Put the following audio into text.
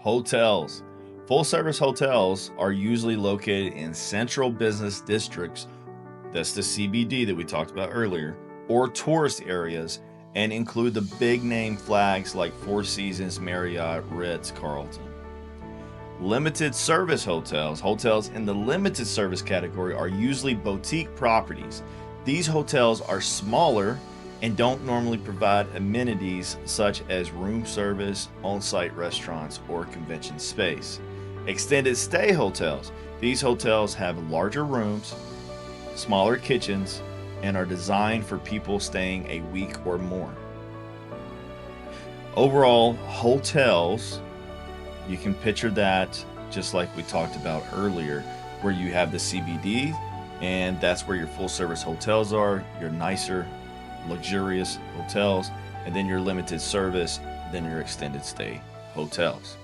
Hotels. Full service hotels are usually located in central business districts, that's the CBD that we talked about earlier, or tourist areas, and include the big name flags like Four Seasons, Marriott, Ritz, Carlton. Limited service hotels. Hotels in the limited service category are usually boutique properties. These hotels are smaller and don't normally provide amenities such as room service, on-site restaurants, or convention space. Extended stay hotels. These hotels have larger rooms, smaller kitchens, and are designed for people staying a week or more. Overall, hotels, you can picture that just like we talked about earlier, where you have the CBD, and that's where your full service hotels are, your nicer, luxurious hotels, and then your limited service, then your extended stay hotels.